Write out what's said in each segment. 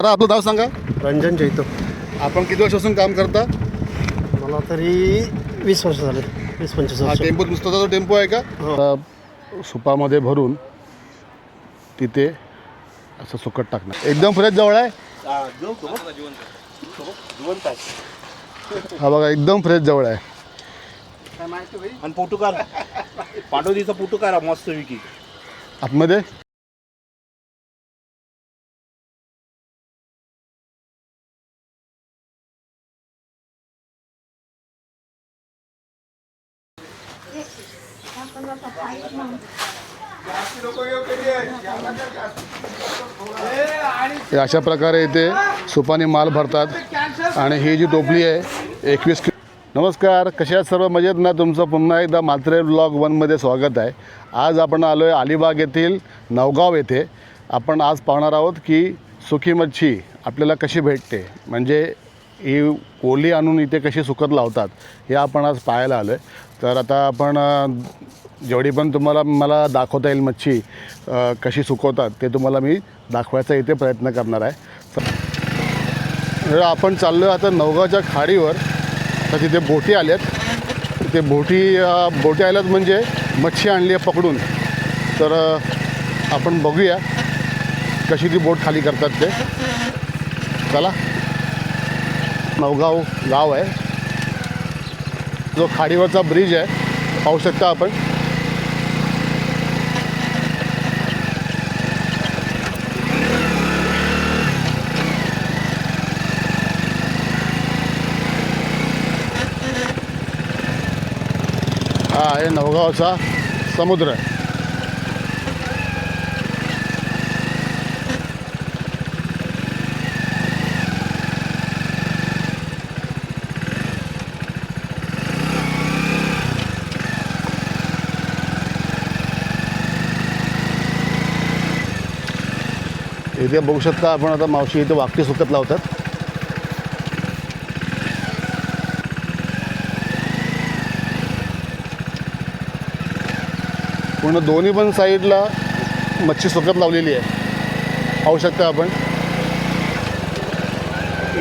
दादा आपलं नाव सांगा. रंजन जैतो. आपण किती वर्षापासून काम करता? मला तरी 20 वर्ष झाले, 20-25 हा वर्ष. टेम्पो नुसता जो टेम्पो आहे का? हो. सुपामध्ये भरून तिथे असं सुकट टाकणार. एकदम फ्रेश जवळ आहे. हा बघा एकदम फ्रेश जवळ आहे. आणि फोटो काढ, पाठवदीचा फोटो काढा मस्त विकी आतमध्ये. हे अशा प्रकारे इथे सुपाने माल भरतात आणि ही जी टोपली आहे 21 किलो. नमस्कार, कशा आहात सर्व? मजेत ना? तुमचं पुन्हा एकदा मात्रे ब्लॉग 1मध्ये स्वागत आहे. आज आपण आलो आहे अलिबाग येथील नवगाव येथे. आपण आज पाहणार आहोत की सुकी मच्छी आपल्याला कशी भेटते, म्हणजे ही ओली आणून इथे कशी सुकत लावतात हे आपण आज पाहायला आलो आहे. तर आता आपण जेवढी पण तुम्हाला मला दाखवता येईल मच्छी कशी सुकवतात ते तुम्हाला मी दाखवायचा इथे प्रयत्न करणार आहे. आपण चाललो आहे आता नवगावच्या खाडीवर. तर तिथे बोटी आल्यात. तिथे बोटी आल्यात म्हणजे मच्छी आणली आहे पकडून. तर आपण बघूया कशी ती बोट खाली करतात ते. चला. नवगाव गाव आहे. जो खाडीवरचा ब्रिज आहे पाहू शकता आपण. हा आहे नवगावचा समुद्र. इथे बघू शकता आपण आता मावशी इथे वाकटी सुकत लावतात. पूर्ण दोन्ही पण साईडला मच्छी सुकत लावलेली आहे पाहू शकता आपण.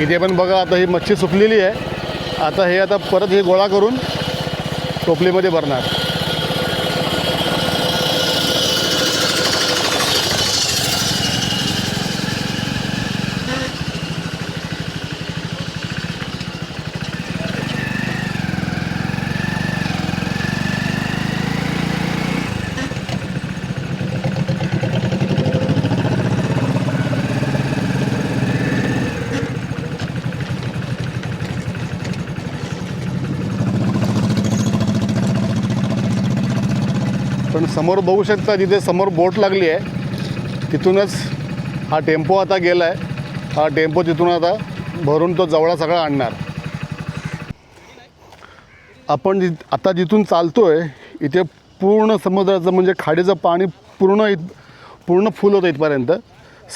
इथे पण बघा आता ही मच्छी सुकलेली आहे. आता हे परत हे गोळा करून टोपलीमध्ये भरणार. पण समोर बघू शकता जिथे समोर बोट लागली आहे तिथूनच हा टेम्पो आता गेला आहे. हा टेम्पो तिथून आता भरून तो जवळा सगळा आणणार. आपण आता जिथून चालतो आहे इथे पूर्ण समुद्राचं म्हणजे खाडीचं पाणी पूर्ण फुल होतं इथपर्यंत.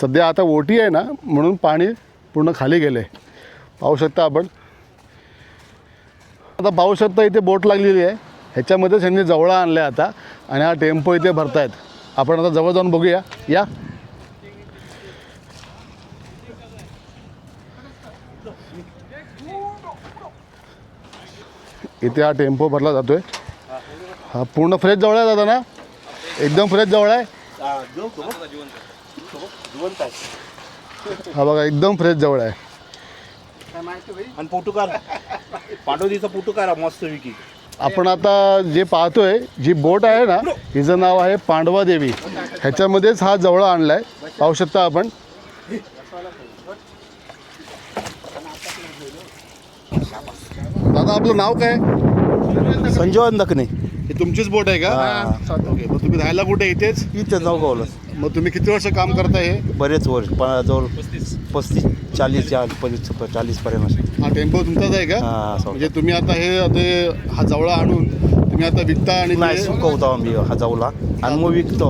सध्या आता ओटी आहे ना म्हणून पाणी पूर्ण खाली गेलं आहे पाहू शकता आपण. आता पाहू शकता इथे बोट लागलेली आहे. ह्याच्यामध्येच ह्यांनी जवळा आणलं आहे आता आणि हा टेम्पो इथे भरतायत. आपण आता जवळ जाऊन बघूया या. इथे हा टेम्पो भरला जातोय. हा पूर्ण फ्रेश जवळ आहे दादा ना? एकदम फ्रेश जवळ आहे. हा बघा एकदम फ्रेश जवळ आहे. आणि फोटो काढ, पाठवदीचा फोटो काढा मस्त विकी. आपण आता जे पाहतोय जी बोट आहे ना हिचं नाव आहे पांडवा देवी. ह्याच्यामध्येच हा जवळा आणला आहे पाहू शकता आपण. दादा आपलं नाव काय? संजीवन दखने. ही तुमचीच बोट आहे का? ओके. मग तुम्ही राहायला कुठे? इथेच? इथे नवगावला. मग तुम्ही किती वर्ष काम करताय हे? बरेच वर्ष, जवळ 35-40 पर्यंत. हा टेम्पो तुमचाच आहे का? म्हणजे तुम्ही आता हा जवळा आणून तुम्ही आता विकता आणि नाही सुकवतो आम्ही हा जाऊला आणि मग विकतो.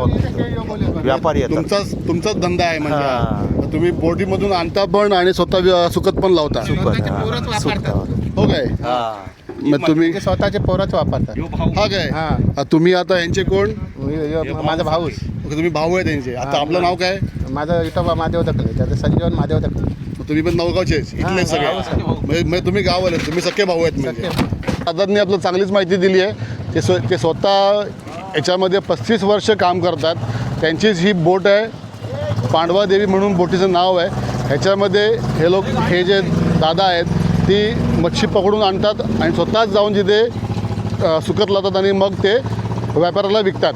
व्यापारी येतात. तुमचाच धंदा आहे म्हणजे. तुम्ही बोटीमधून आणता पण आणि स्वतः सुकत पण लावता. सुकत हो काय? मग तुम्ही ते स्वतःचे पोरच वापरतात. हा काय हा तुम्ही आता यांचे कोण? माझा भाऊच. ओके, तुम्ही भाऊ आहे त्यांचे. आता आपलं नाव काय? माझं विठोबा महादेव दखले, त्याचं संजीवन महादेव दखले. मग तुम्ही पण नवगावचेच इथले सगळे म्हणजे तुम्ही गाववाले, तुम्ही सख्खे भाऊ आहेत म्हणजे. दादांनी आपलं चांगलीच माहिती दिली आहे. ते स्वतः याच्यामध्ये 35 वर्ष काम करतात. त्यांचीच ही बोट आहे, पांडवादेवी म्हणून बोटीचं नाव आहे. ह्याच्यामध्ये हे जे दादा आहेत ती मच्छी पकडून आणतात आणि स्वतःच जाऊन जिथे सुकत लावतात आणि मग ते व्यापाऱ्याला विकतात.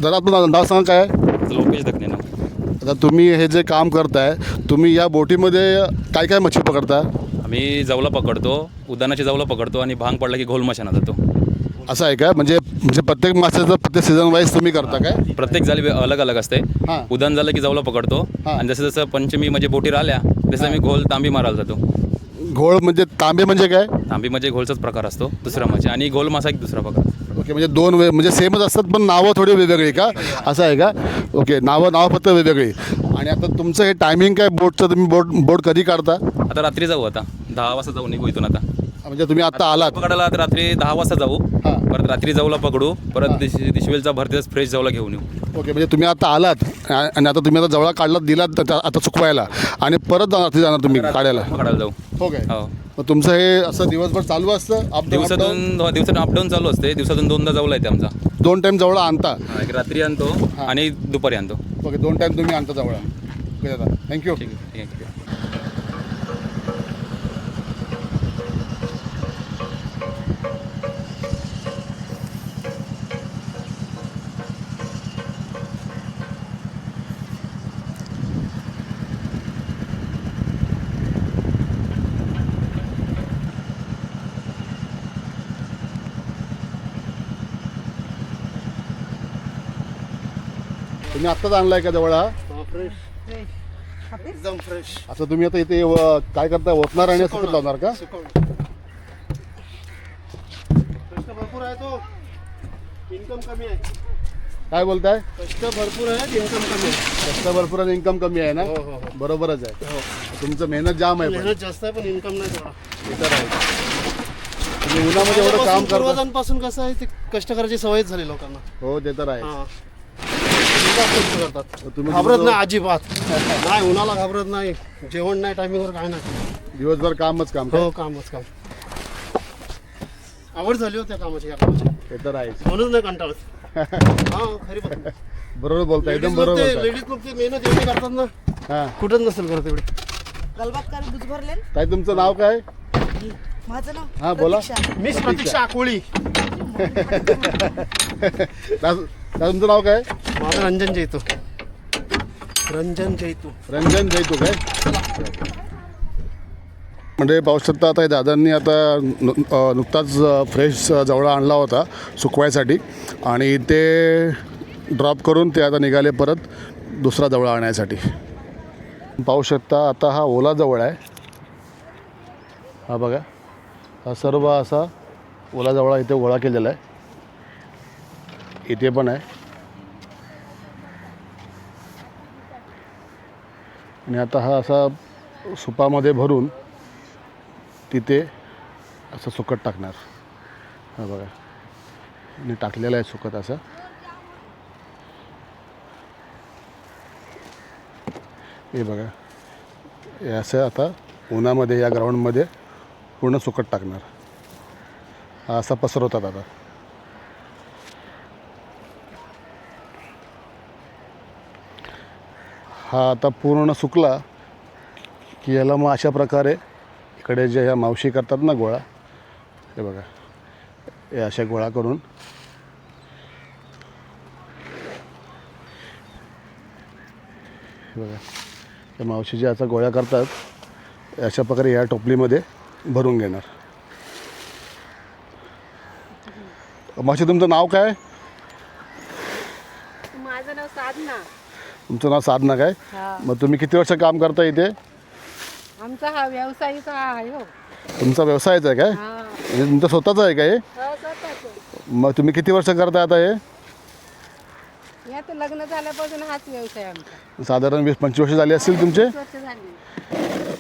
जरा आपलं नाव सांगा काय? लोकेश दखने ना. आता तुम्ही हे जे काम करताय, तुम्ही या बोटीमध्ये काय काय मच्छी पकडता? आम्ही जवला पकडतो, उदानाची जवला पकडतो आणि भांग पडला की घोल माशांना जातो. असं आहे का? म्हणजे प्रत्येक मासाचं प्रत्येक सीझन वाईज तुम्ही करता काय? प्रत्येक जाळी अलग अलग असते. हां. उदान झालं की जवला पकडतो हां. आणि जसं जसं पंचमी म्हणजे बोटी राहिल्या तसं आम्ही घोल तांबी मारायला जातो. घोळ म्हणजे तांबे म्हणजे काय? तांबी म्हणजे घोलचाच प्रकार असतो दुसरा म्हणजे, आणि घोल मासा एक दुसरा प्रकार. ओके, म्हणजे दोन म्हणजे सेमच असतात पण नावं थोडी वेगवेगळी का? असं आहे का? ओके, नावं फक्त वेगवेगळी. आणि आता तुमचं हे टायमिंग काय बोटचं? तुम्ही बोट कधी काढता? आता रात्री जाऊ, आता 10 वाजता जाऊ निघू इथून. आता म्हणजे तुम्ही आता आलात? पकडायला आता रात्री 10 वाजता जाऊ, हां. परत रात्री जवला पकडू, परत दिशवेलचा भरतेच फ्रेश जवला घेऊन येऊ. ओके, म्हणजे तुम्ही आता आलात आणि आता तुम्ही आता जवळ काढलात, दिलात आता चुकवायला आणि परत रात्री जाणार तुम्ही काढायला? पकडायला जाऊ. हो काय? हो, मग तुमचं हे असं दिवसभर चालू असतं? दिवसातून अपडाऊन चालू असते. दिवसातून 2दा जवला येते आमचा. 2 टाईम जवळ आणता? एक रात्री आणतो आणि दुपारी आणतो. ओके, 2 टाईम तुम्ही आणता जवळ. ओके दादा, थँक्यू. ठीक आहे, ठीक आहे. तुम्ही आत्ताच आणलाय का जवळ? एकदम फ्रेश. आता तुम्ही आता इथे काय करता? ओतणार आणि सुकत लावणार का? कष्ट भरपूर आहे, तो इन्कम कमी आहे. काय बोलताय? कष्ट भरपूर आहे, इन्कम कमी आहे. कष्ट भरपूर आणि इन्कम कमी आहे ना? हो हो हो. बरोबरच आहे. तुमचं मेहनत जाम आहे पण. मेहनत जास्त आहे पण इन्कम नाही तेवढा. ते तर आहे. तुम्ही उन्हामध्ये एवढं काम करता. पूर्वजांपासून कसं आहे, ते कष्ट करायची सवयच झाली लोकांना. हो, ते तर आहे. हा. बिनधास्त कष्ट करतात. तुम्ही घाबरत दिवसभर- नाही अजिबात. नाही उन्हाला घाबरत नाही, जेवण नाही टायमिंगवर, काय नाही. दिवसभर कामच काम. हो, कामच काम. आवड झाली होती त्या कामाची, या कामाची, ते तर आहे. म्हणून नाही कंटाळत. हा, खरी बात. बरोबर बोलताय, एकदम बरोबर बोलताय. लेडीज लोक ते मेहनत एवढी करतात ना, हां. कुठंच नसेल करत एवढी. गलबातकार बुज भरले ना? ताई, तुमचं नाव काय? माझं नाव हा, बोला. प्रतीक्षा. मिस प्रतीक्षा आकोळी. तुमचं नाव काय? माझं रंजन जैतू. रंजन जैतू. रंजन जैतू काय? म्हणजे पाहू शकता, आता हे दादांनी आता नुकताच फ्रेश जवळा आणला होता सुकवायसाठी आणि ते ड्रॉप करून ते आता निघाले परत दुसरा जवळा आणण्यासाठी. पाहू शकता, आता हा ओला जवळ आहे. हा बघा, हा सर्व असा ओला जवळा इथे गोळा केलेला आहे. इथे पण आहे आणि आता हा असा सुपामध्ये भरून तिथे असं सुकट टाकणार. हा बघा, आणि टाकलेलं आहे सुकट असं. हे बघा, हे असं आता उन्हामध्ये या ग्राउंडमध्ये पूर्ण सुकट टाकणार. हा असा पसरवतात आता. हा आता पूर्ण सुकला की याला मग अशा प्रकारे इकडे जे ह्या मावशी करतात ना गोळा, हे बघा, हे अशा गोळा करून हे बघा, त्या मावशी जे असा गोळा करतात अशा प्रकारे या टोपलीमध्ये भरून घेणार. मावशी, तुमचं नाव काय? माझं नाव साधना. तुमचं नाव साधना काय? हा. मग तुम्ही किती वर्ष काम करता इथे? आमचा हा व्यवसायचा आहे हो. तुमचा व्यवसायच आहे काय? हा. म्हणजे तुमचं स्वतःचं आहे का हे? हो, स्वतःच. मग तुम्ही किती वर्ष करता आता हे? यात लग्न झाल्यापासून हाच व्यवसाय आमचा. साधारण 20-25 वर्ष झाली असतील तुमचे? 20 वर्ष झाली.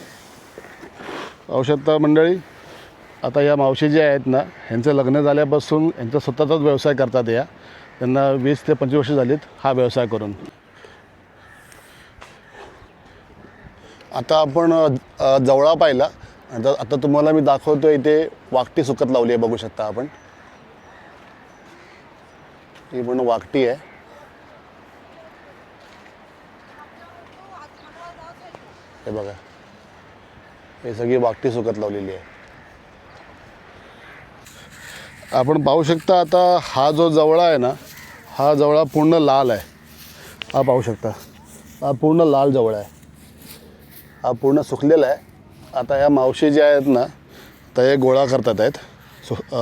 आवश्यकता मंडळी, आता या मावशी ज्या आहेत ना, ह्यांचं लग्न झाल्यापासून यांचा स्वतःचाच व्यवसाय करतात. या त्यांना 20 ते 25 वर्ष झालीत हा व्यवसाय करून. आता आपण जवळा पाहिला. आता तुम्हाला मी दाखवतो इथे वाकटी सुकत लावली आहे, बघू शकता आपण. ही पण वाकटी आहे. हे बघा, हे सगळी वाकटी सुकत लावलेली आहे. आपण पाहू शकता आता हा जो जवळा आहे ना, हा जवळा पूर्ण लाल आहे. हा पाहू शकता, हा पूर्ण लाल जवळा आहे. हा पूर्ण सुकलेला आहे. आता ह्या मावशी ज्या आहेत ना, तर हे गोळा करतात आहेत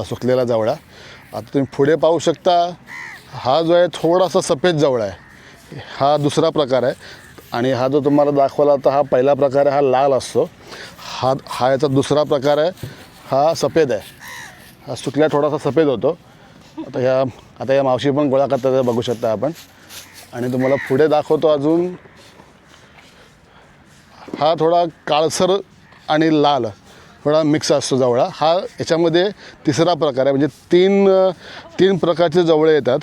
सुकलेला जवळा. आता तुम्ही पुढे पाहू शकता, हा जो आहे थोडासा सफेद जवळा आहे. हा दुसरा प्रकार आहे. आणि हा जो तुम्हाला दाखवला तर हा पहिला प्रकार आहे, हा लाल असतो. हा याचा दुसरा प्रकार आहे, हा सफेद आहे. हा सुकल्या थोडासा सफेद होतो. आता या मावशी पण गोळा करतात, बघू शकता आपण. आणि तुम्हाला पुढे दाखवतो अजून, हा थोडा काळसर आणि लाल थोडा मिक्स असतो जवळा. हा याच्यामध्ये तिसरा प्रकार आहे. म्हणजे तीन प्रकारचे जवळे येतात.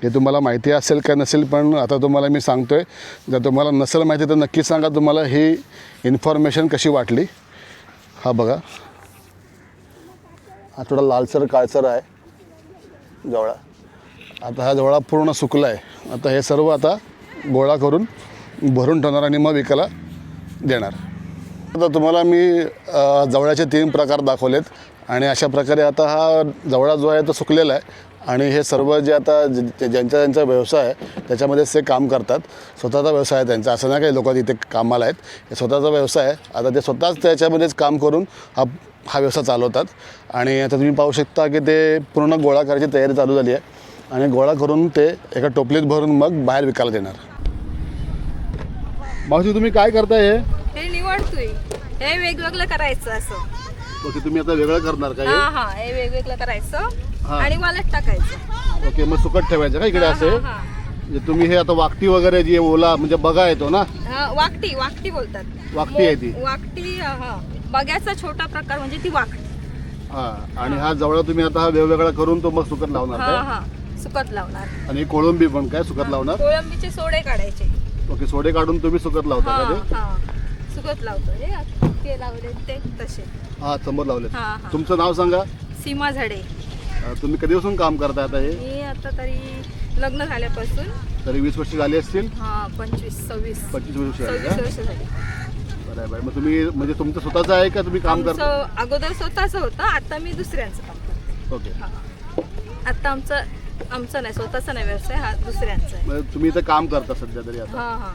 हे तुम्हाला माहिती असेल का नसेल, पण आता तुम्हाला मी सांगतो आहे. जर तुम्हाला नसेल माहिती तर नक्की सांगा तुम्हाला ही इन्फॉर्मेशन कशी वाटली. हा बघा, हा थोडा लालसर काळसर आहे जवळा. आता हा जवळा पूर्ण सुकला आहे. आता हे सर्व आता गोळा करून भरून ठेवणार आणि मग विकायला देणार. आता तुम्हाला मी जवळ्याचे 3 प्रकार दाखवलेत. आणि अशा प्रकारे आता हा जवळा जो आहे तो सुकलेला आहे. आणि हे सर्व जे आता ज्यांचा व्यवसाय आहे त्याच्यामध्येच ते काम करतात. स्वतःचा व्यवसाय आहे त्यांचा, असं नाही काही लोक इथे कामाला आहेत. हे स्वतःचा व्यवसाय आहे. आता ते स्वतःच त्याच्यामध्येच काम करून हा व्यवसाय चालवतात. आणि आता तुम्ही पाहू शकता की ते पूर्ण गोळा करायची तयारी चालू झाली आहे. आणि गोळा करून ते एका टोपलीत भरून मग बाहेर विकायला देणार. मावशी तुम्ही काय करताय? हे निवडतोय, हे वेगवेगळं करायचं असं. ओके, तुम्ही आता वेगळं करणार का? हा, हे वेगवेगळं करायचं आणि वालत टाकायचं. ओके, मग सुकट ठेवायचं का इकडे असे? म्हणजे तुम्ही हे आता वाकटी वगैरे जी ओला म्हणजे बघा येतो ना, वाकटी बोलतात. वाकटी आहे ती. वाकटी, बघ्याचा छोटा प्रकार म्हणजे ती वाकटी. आणि हा जवळ तुम्ही आता हा वेगवेगळा करून तो मग सुकत लावणार काय? सुकत लावणार. आणि कोळंबी पण काय सुकत लावणार? कोळंबीचे सोडे काढायचे. ओके, सोडे काढून तुम्ही सुकत लावता का ते? सुकत लावतो ते लावले ते तसे. हा, समोर लावले. हा. तुमचं नाव सांगा. सीमा झाडे. तुम्ही कधीपासून काम करताय आता हे? मी आता तरी लग्न झाल्यापासून तरी 20 वर्ष झाली असतील. 25-26 वर्ष झाली का? वर्ष झाली. बरोबर. मग तुम्ही म्हणजे तुमचं स्वतःचं आहे का तुम्ही काम करता? अगोदर स्वतःच होतं, आता मी दुसऱ्यांचं काम करते. ओके. आता आमचं नाही, स्वतःचा नाही व्यवसाय, हा दुसऱ्यांचा आहे. मग तुम्ही इथं काम करता सध्या तरी आता?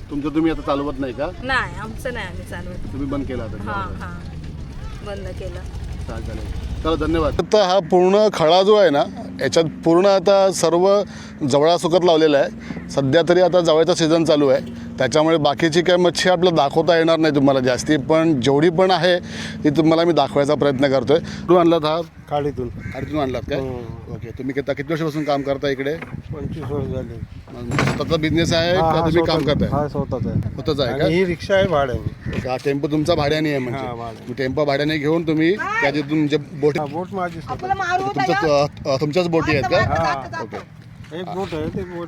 तुमचं तुम्ही आता चालवत नाही का? नाही, आमचं नाही, आम्ही चालवत. तुम्ही बंद केला आता? बंद केलं. चालेल. चला, धन्यवाद. आता हा पूर्ण खळा जो आहे ना, याच्यात पूर्ण आता सर्व जवळा सुकत लावलेला आहे. सध्या तरी आता जवळचा सीझन चालू आहे, त्याच्यामुळे बाकीची काय मच्छी आपल्याला दाखवता येणार नाही तुम्हाला जास्ती, पण जेवढी पण आहे ती तुम्हाला मी दाखवायचा प्रयत्न करतोय. कुठून आणलात हा? खाडीतून. खाडीतून आणलात काय? ओके. तुम्ही किती वर्षापासून काम करता इकडे? 25 वर्ष झाले. स्वतःचा बिझनेस आहे का तुम्ही काम करताय? हा, स्वतःच आहे. स्वतःच आहे का? ही रिक्षा आहे भाड्याने. हा टेम्पो तुमचा भाड्याने आहे? म्हणजे टेम्पो भाड्याने घेऊन तुम्ही त्याच्यातून म्हणजे बोट माझी तुमच्याच बोटी आहेत का? ओके. एक बोट आहे, ते बोट.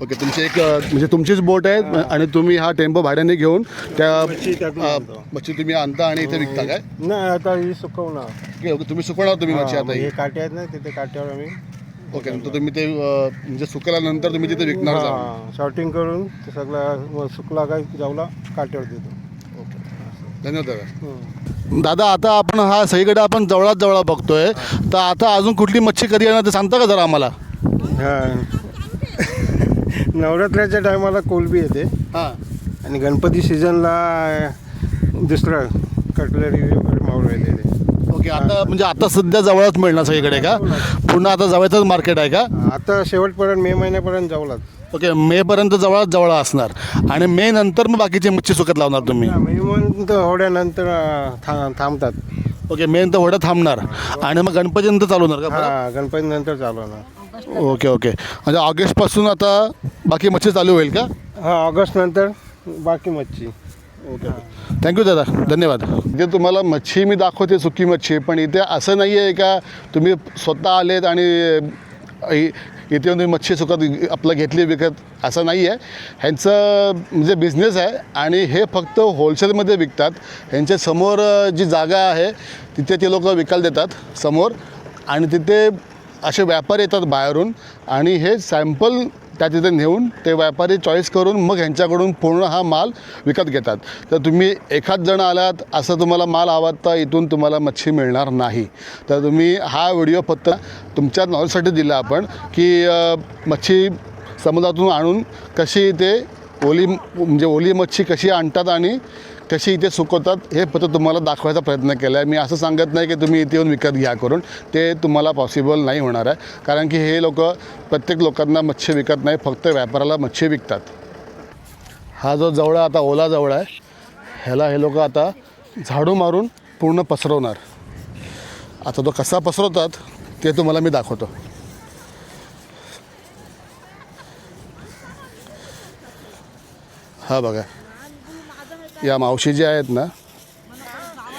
ओके, तुमची एक म्हणजे तुमचीच बोट आहे आणि तुम्ही हा टेम्पो भाड्याने घेऊन त्या मच्छी तुम्ही आणता आणि इथे विकता काय? नाही, आता ही सुकवणार. ओके, तुम्ही सुकवणार तुम्ही मच्छी आता ही? हे काटे आहेत ना, तिथे काट्यावर आम्ही. ओके, नंतर तुम्ही ते म्हणजे सुकल्यानंतर तुम्ही तिथे विकणार? शॉर्टिंग करून ते सगळं सुकला काय जाऊला काट्यावर देतो. ओके, धन्यवाद दादा. आता आपण हा सगळीकडे आपण जवळा बघतोय, तर आता अजून कुठली मच्छी कधी येणार ते सांगता का जरा आम्हाला? नवरात्राच्या टायमाला कोलबी येते. हां. आणि गणपती सीझनला दुसरं कटलरी मावळ येते. ओके. आता म्हणजे आता सध्या जवळच मिळणार सगळीकडे का? पुन्हा आता जवळचंच मार्केट आहे का? आता शेवटपर्यंत मे महिन्यापर्यंत जाऊलाच. ओके, मेपर्यंत जवळ असणार आणि मे नंतर मग बाकीची मच्छी सुकत लावणार तुम्ही? मे महिन्यात होड्यानंतर थांबतात. ओके, मे नंतर होड्या थांबणार आणि मग गणपतीनंतर चालू होणार का? हां, गणपती नंतर चालू होणार. ओके. म्हणजे ऑगस्टपासून आता बाकी मच्छी चालू होईल का? हां, ऑगस्ट नंतर बाकी मच्छी. ओके थँक्यू दादा धन्यवाद. इथे तुम्हाला मच्छी मी दाखवते सुकी मच्छी, पण इथे असं नाही आहे का तुम्ही स्वतः आलेत आणि इथे तुम्ही मच्छी सुकत आपलं घेतली विकत, असं नाही आहे. ह्यांचं म्हणजे बिझनेस आहे आणि हे फक्त होलसेलमध्ये विकतात. ह्यांच्या समोर जी जागा आहे तिथे ते लोक विकायला देतात समोर, आणि तिथे असे व्यापारी येतात बाहेरून आणि हे सॅम्पल त्या तिथे नेऊन ते व्यापारी चॉईस करून मग ह्यांच्याकडून पूर्ण हा माल विकत घेतात. तर तुम्ही एखाद जण आलात असं तुम्हाला माल हवा तर इथून तुम्हाला मच्छी मिळणार नाही. तर तुम्ही हा व्हिडिओ फक्त तुमच्या नॉलेजसाठी दिला आपण की मच्छी समुद्रातून आणून कशी इथे ओली मच्छी कशी आणतात आणि कशी इथे सुकवतात हे फक्त तुम्हाला दाखवायचा प्रयत्न केला आहे. मी असं सांगत नाही की तुम्ही इथे येऊन विकत घ्या करून, ते तुम्हाला पॉसिबल नाही होणार आहे. कारण की हे लोक प्रत्येक लोकांना मच्छी विकत नाही, फक्त व्यापाराला मच्छी विकतात. हा जो जवळा आता ओला जवळा आहे ह्याला हे लोक आता झाडू मारून पूर्ण पसरवणार. आता तो कसा पसरवतात ते तुम्हाला मी दाखवतो. हा बघा, या मावशी जे आहेत ना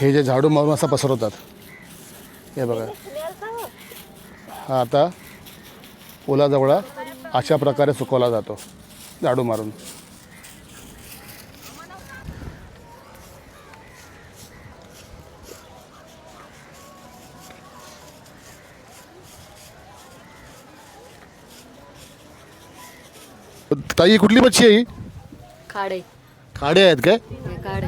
हे जे झाडू मारून असं पसरवतात, हे बघा. हा आता ओला जवळा अशा प्रकारे सुकवला जातो झाडू मारून. ताई कुठली मच्छी आहे ही? खाडे खाडे आहेत काय? खाडे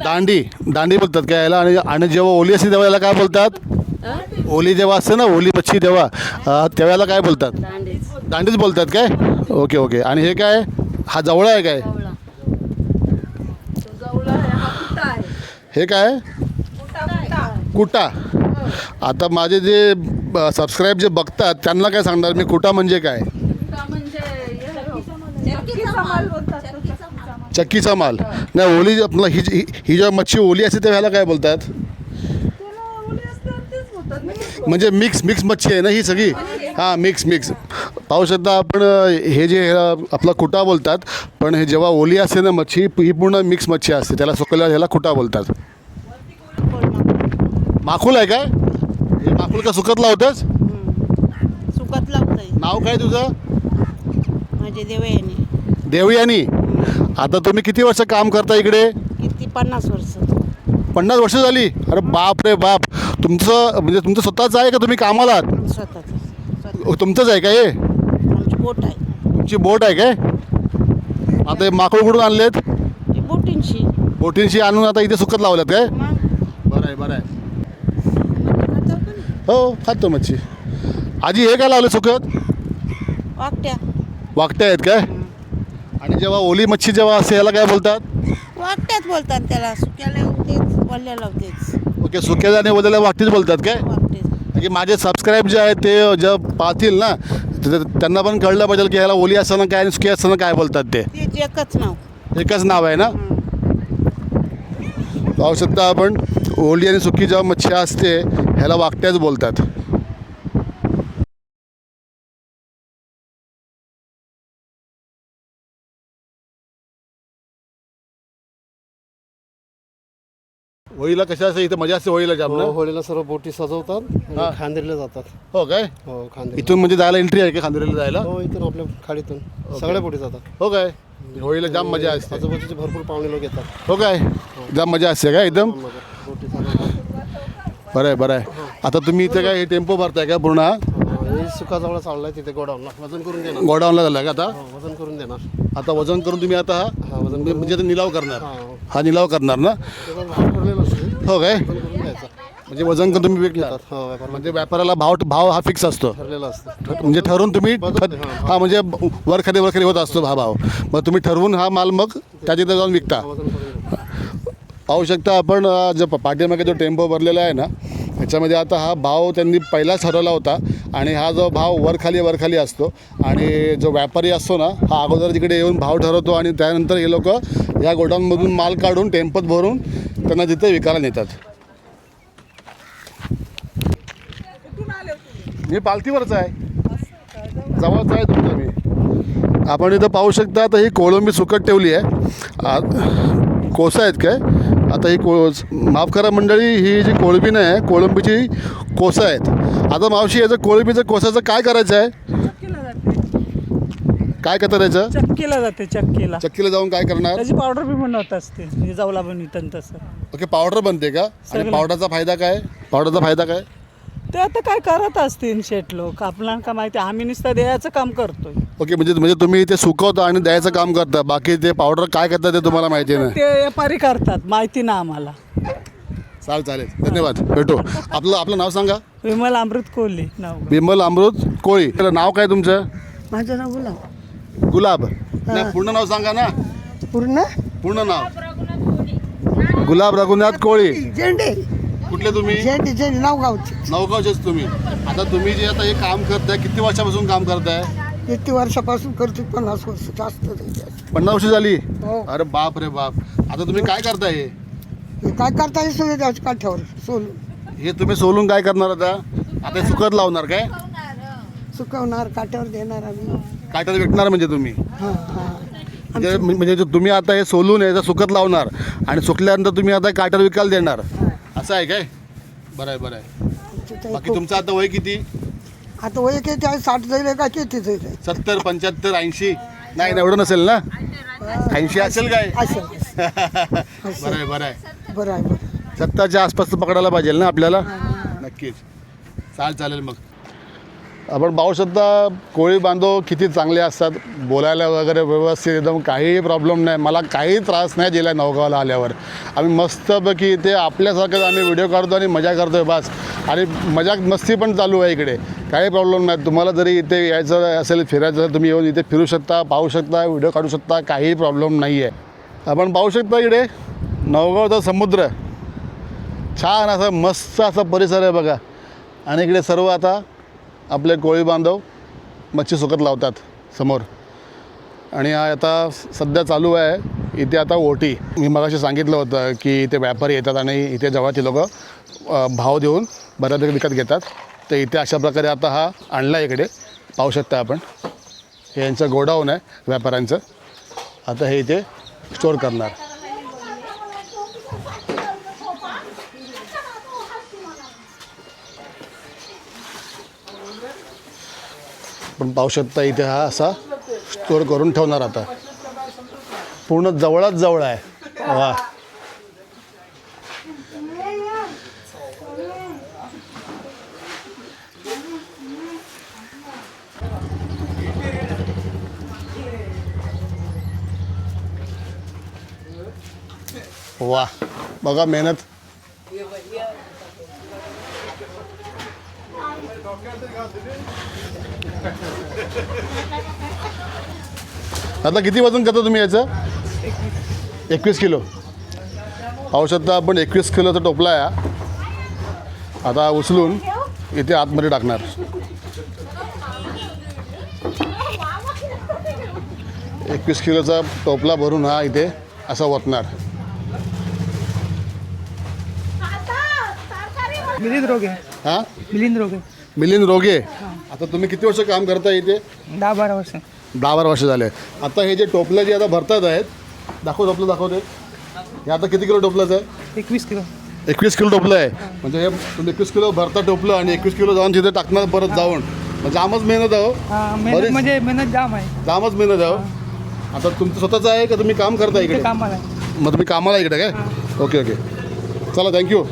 दांडी दांडी बोलतात काय याला? आणि जेव्हा ओली असते तेव्हा याला काय बोलतात? ओली जेव्हा असते ना ओली मच्छी तेव्हा त्यावेळेला काय बोलतात? दांडीच बोलतात काय? Okay okay. आणि हे काय? हा जवळा आहे काय? हे काय? कुटा. आता माझे जे सबस्क्राईब जे बघतात त्यांना काय सांगणार मी, कुटा म्हणजे काय? चक्कीचा माल नाही. ओली आपला ही जेव्हा मच्छी ओली असते तेव्हा ह्याला काय बोलतात? म्हणजे मिक्स मच्छी आहे ना ही सगळी. हां मिक्स पाहू शकता आपण. हे जे आपला कुटा बोलतात, पण हे जेव्हा ओली असते ना मच्छी ही पूर्ण मिक्स मच्छी असते, त्याला सुकवल्यावर ह्याला कुटा बोलतात. माकुल आहे काय? हे माकुल का सुकत लावतंस? सुकत लावतंय. नाव काय तुझं? माझे देवयानी. देवयानी. आता तुम्ही किती वर्ष काम करता इकडे? किती 50 वर्ष. 50 वर्ष झाली? अरे बाप रे बाप. तुमचं स्वतःचं आहे का तुम्ही कामाला आहात? स्वतःच तुमचंच आहे का हे? आमची बोट आहे. तुमची बोट आहे काय? आता हे माकूळ कुठून आणलेत? ती बोटींची. बोटींशी आणून आता इथे सुकत लावल्यात काय? बरं आहे. हो खातो मच्छी. आजी हे काय लावलं सुकत? वाकट्या आहेत काय? आणि जेव्हा ओली मच्छी जेव्हा असते याला काय बोलतात? वाकट्याच बोलतात त्याला. सुक्याला लावतेच, वल्ल्या लावतेच. ओके, सुक्याला आणि ओल्याला वाकटीच बोलतात काय? वाकटेच. म्हणजे माझे सबस्क्राईब जे आहेत ते जेव्हा पाहतील ना त्यांना पण कळलं पाहिजे की ह्याला ओली असताना काय आणि सुकी असताना काय बोलतात. ते एकच नाव. एकच नाव आहे ना? पाहू शकता आपण, ओली आणि सुकी जेव्हा मच्छी असते ह्याला वाकट्याच बोलतात. होळीला कशा असते इथं मजा असते होळीला जाम ना? होळीला सर्व बोटी सजवतात आणि खांदेरीला जातात. हो काय? हो खांदेरी. इथून म्हणजे जायला एंट्री आहे का खांदेरीला जायला? हो इथून आपल्या खाडीतून सगळ्या बोटी जातात. हो काय? होळीला जाम मजा असते. आजूबाजूचे भरपूर पाहुणे लोक येतात. हो काय? जाम मजा असते काय एकदम? बोटी चालवतात. बरं आहे. आता तुम्ही इथे काय टेम्पो भरताय का पूर्ण? हे सुकाजवळ चाललाय तिथे गोडाऊनला वजन करून देणार. गोडाऊनला झाला का आता? वजन करून देणार. आता वजन करून तुम्ही आता वजन म्हणजे आता निलाव करणार? हा निलाव करणार ना? त्याचा भाव ठरलेला असतो. हो काय? वजन करून द्यायचा. म्हणजे वजन करून तुम्ही विकणार? हो व्यापार म्हणजे व्यापाराला भाव हा फिक्स असतो ठरलेला असतो. म्हणजे ठरवून तुम्ही हा म्हणजे वरखाली होत असतो हा भाव. मग तुम्ही ठरवून हा माल मग त्या तिथे जाऊन विकता. वजन करून द्यायचं. पाहू शकता आपण जो पाठीमागे जो टेम्पो भरलेला आहे ना ह्याच्यामध्ये आता हा भाव त्यांनी पहिलाच ठरवला होता आणि हा जो भाव वरखाली असतो आणि जो व्यापारी असतो ना हा अगोदर तिकडे येऊन भाव ठरवतो आणि त्यानंतर हे लोक या गोडाऊनमधून माल काढून टेम्पोत भरून त्यांना तिथे विकायला नेतात. मी पालथीवरच आहे, जवळच आहे तुमचं मी. आपण इथं पाहू शकता. आता ही कोळंबी सुकट ठेवली आहे. कोसा आहेत काय आता ही माफ करा मंडळी, ही जी कोळंबी नाही आहे, कोळंबीची कोसा आहेत. आता मावशी याचं कोळंबीचं कोसाचं काय करायचं आहे? काय करतात याचं? चक्कीला जाते चक्कीला. चक्कीला जाऊन काय करणार? त्याची पावडर बी बनवत असते, हे जाऊला बनवितात तसं. ओके, पावडर बनते का? आणि सगळं. पावडरचा फायदा काय? पावडरचा फायदा काय? ते आता काय करत असतील शेठ लोक, आपल्याला का माहिती. आम्ही नुसतं द्यायचं काम करतोय. ओके, म्हणजे तुम्ही ते सुकवता आणि द्यायचं काम करता, बाकी ते पावडर काय करतात ते तुम्हाला माहिती नाही. ते व्यापारी करतात, माहिती ना आम्हाला. चालेल, धन्यवाद, भेटू. आपलं नाव सांगा. विमल अमृत कोहली नाव. विमल अमृत कोळी. त्याला नाव काय तुमचं? माझं नाव गुलाब. गुलाब. नाही, पूर्ण नाव सांगा ना. पूर्ण नाव. गुलाब रघुनाथ कोळी. झेंडे कुठले तुम्ही? झेंडे नावगावचे. नवगावचेच तुम्ही. आता तुम्ही जे आता हे काम करताय, किती वर्षापासून काम करताय? किती वर्षापासून करतो? 50 वर्ष जास्त. 50 वर्ष झाली. हो. अरे बाप रे बाप. आता तुम्ही काय करताय? हे काय करता येईल सुविधाच्या काठ्यावर सोलून हे तुम्ही सोलून काय करणार आता? आता हे सुकत लावणार काय? सुकवणार, काठ्यावर देणार आम्ही. काट्यात विकणार म्हणजे तुम्ही? हां हां. म्हणजे तुम्ही आता हे सोलून याचा सुकत लावणार आणि सुकल्यानंतर तुम्ही आता काट्यावर विकायला देणार, असं आहे काय? बरं आहे. बाकी तुमचं आता वय किती? आता वय किती आहे? 60 जाईल का किती जाईल? 70, 75, 80? नाही एवढं नसेल ना? 80 असेल काय? असं बरं आहे. बरं आहे. 70च्या आसपास पकडायला पाहिजे ना आपल्याला. नक्कीच. चालेल. मग आपण पाहू शकता कोळी बांधव किती चांगले असतात, बोलायला वगैरे व्यवस्थित एकदम, काही प्रॉब्लेम नाही. मला काही त्रास नाही दिला नवगावला आल्यावर. आम्ही मस्तपैकी इथे आपल्यासारखंच आम्ही व्हिडिओ काढतो आणि मजा करतो आहे बस. आणि मजा मस्ती पण चालू आहे इकडे, काही प्रॉब्लेम नाही. तुम्हाला जरी इथे यायचं असेल, फिरायचं असेल, तुम्ही येऊन इथे फिरू शकता, पाहू शकता, व्हिडिओ काढू शकता, काही प्रॉब्लेम नाही आहे. आपण पाहू शकता इकडे नवगावचा समुद्र, छान असा मस्त असा परिसर आहे बघा. आणि इकडे सर्व आता आपले कोळी बांधव मच्छी सुकत लावतात समोर. आणि हा आता सध्या चालू आहे इथे आता ओटी. मी मगाशी सांगितलं होतं की इथे व्यापारी येतात आणि इथे जवळची लोक भाव देऊन बऱ्यापैकी विकत घेतात. तर इथे अशा प्रकारे आता हा आणला इकडे पाहू शकता आपण. हे यांचं गोडाऊन आहे व्यापाऱ्यांचं. आता हे इथे स्टोअर करणार. पण पाहू शकता इथे हा असा स्टोअर करून ठेवणार. आता पूर्ण जवळ आहे. वा, वा, बघा मेहनत. आता किती वजन करता तुम्ही याचं? 21 किलो. पाहू शकता आपण 21 किलोचा टोपला आहे. आता उचलून इथे आतमध्ये टाकणार. एकवीस किलोचा टोपला भरून हा इथे असा ओतणार. मिलिंद रोगे. हां, मिलिंद रोगे. आता तुम्ही किती वर्ष काम करता इथे? 10-12 वर्ष. 10-12 वर्ष झाले. आता हे जे टोपलं जे आता भरतात आहेत, टोपलं दाखवते. हे आता किती किलो टोपलंच आहे? 21 किलो. 21 किलो टोपलं आहे. म्हणजे हे तुम्ही 21 किलो भरता टोपलं आणि 21 किलो जाऊन तिथे टाकणार परत जाऊन. म्हणजे जामच मेहनत आहे. मेहनत म्हणजे मेहनत जाम आहे. जामच मेहनत आहे. आता तुमचं स्वतःचं आहे का तुम्ही काम करता इकडे? कामाला. मग तुम्ही कामाला इकडे काय? ओके. चला, थँक्यू,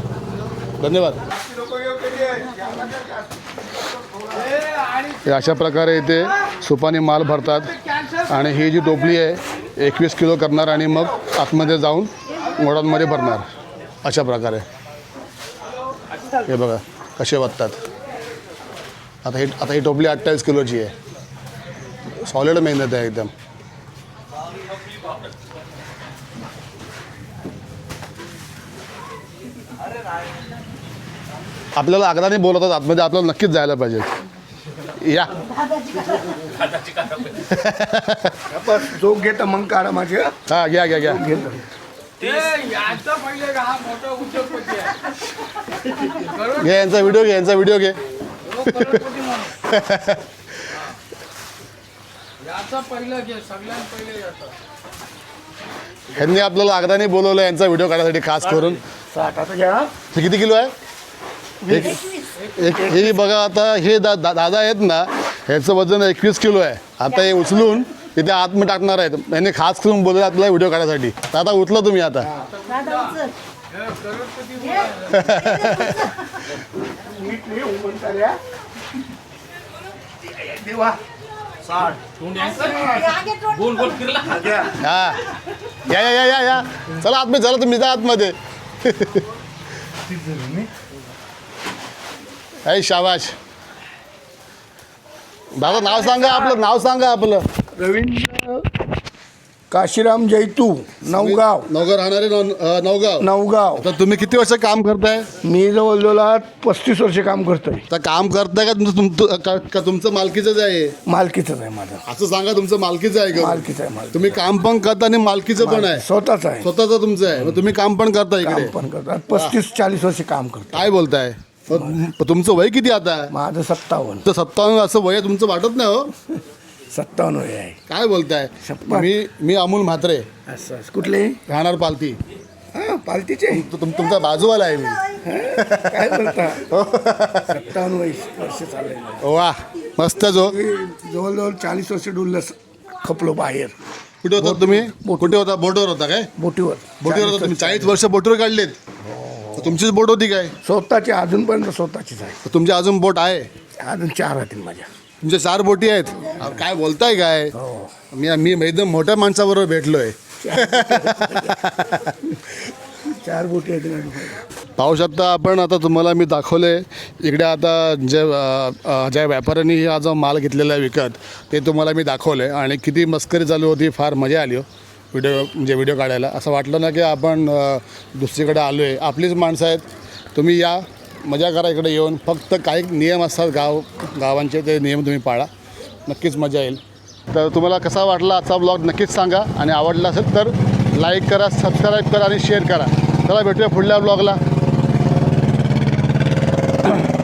धन्यवाद. हे अशा प्रकारे इथे सुपानी माल भरतात आणि ही जी टोपली आहे 21 किलो करणार आणि मग आतमध्ये जाऊन गोडाऊनमध्ये भरणार. अशा प्रकारे हे बघा कसे वाटतात. आता ही टोपली 28 किलोची आहे. सॉलिड मेहनत आहे एकदम. आपल्याला आग्रहाने बोलवतात आतमध्ये, आपल्याला नक्कीच जायला पाहिजे. या जो घेत मग काढा माझे. हां, घ्या. घे यांचा व्हिडिओ घे. ह्यांनी आपल्याला अगदानी बोलवलं यांचा व्हिडिओ काढण्यासाठी खास करून. हे किती किलो आहे? हे बघा आता हे दादा आहेत ना, ह्याचं वजन 21 किलो आहे. आता हे उचलून तिथे आतमध्ये टाकणार आहेत. यांनी खास करून बोलवलं आपल्याला व्हिडिओ काढण्यासाठी. दादा उचला तुम्ही आता. हा या या या या या चला आतमध्ये, चला तुम्ही जा आतमध्ये. आई शाबाश. दादा नाव सांगा आपलं, नाव सांगा आपलं. रवींद्र काशीराम जैतू, नवगाव. नवगाव राहणारे नवगाव. नवगाव. तर तुम्ही किती वर्ष काम करताय? मी जवळजवळ 35 वर्ष काम करतोय. तर काम करताय का का तुमचं मालकीचंच आहे? मालकीचंच आहे माझं. असं सांगा तुमचं मालकीचं आहे का? मालकीचं आहे माझं. तुम्ही काम पण करता आणि मालकीचं पण आहे? स्वतःच आहे. स्वतःचं तुमचं आहे. मग तुम्ही काम पण करता इकडे? काम पण करतो. 35-40 वर्ष काम करतो. काय बोलताय? तुमचं वय किती आता? माझं 57. तर 57 असं वय तुमचं वाटत नाही हो. 57 वय आहे. काय बोलताय? मी अमोल म्हात्रे, असं कुठले? राहणार पालती. हां, पालतीचे. तुमचा बाजूवाला आहे मी. काय बोलता? 57 वर्ष चालले. वा मस्तच हो. जवळजवळ 40 वर्ष डुललं खपलो बाहेर. कुठे होता तुम्ही? कुठे होता? बोटवर होता काय? बोटीवर. बोटीवर होता तुम्ही? 40 वर्ष बोटवर काढलेत? तुमचीच बोट होती काय? स्वतःची अजूनपर्यंत स्वतःचीच आहे. तुमची अजून बोट आहे? अजून 4 राहतील माझ्या. तुमच्या 4 बोटी आहेत? अहो, काय बोलताय काय? मी एकदम मोठ्या माणसाबरोबर भेटलोय. 4 बोटी आहेत. पाहू शकता आपण. आता तुम्हाला मी दाखवले इकडे आता ज्या व्यापाऱ्यांनी हा जो माल घेतलेला आहे विकत, ते तुम्हाला मी दाखवले आणि किती मस्करी चालू होती. फार मजा आली हो व्हिडिओ काढायला. असं वाटलं ना की आपण दुसरीकडे आलो आहे. आपलीच माणसं आहेत. तुम्ही या, मजा करा इकडे येऊन. फक्त काही नियम असतात गावांचे, ते नियम तुम्ही पाळा. नक्कीच मजा येईल. तर तुम्हाला कसा वाटला आजचा ब्लॉग नक्कीच सांगा आणि आवडला असेल तर लाईक करा, सबस्क्राईब करा आणि शेअर करा. चला भेटूया पुढल्या ब्लॉगला.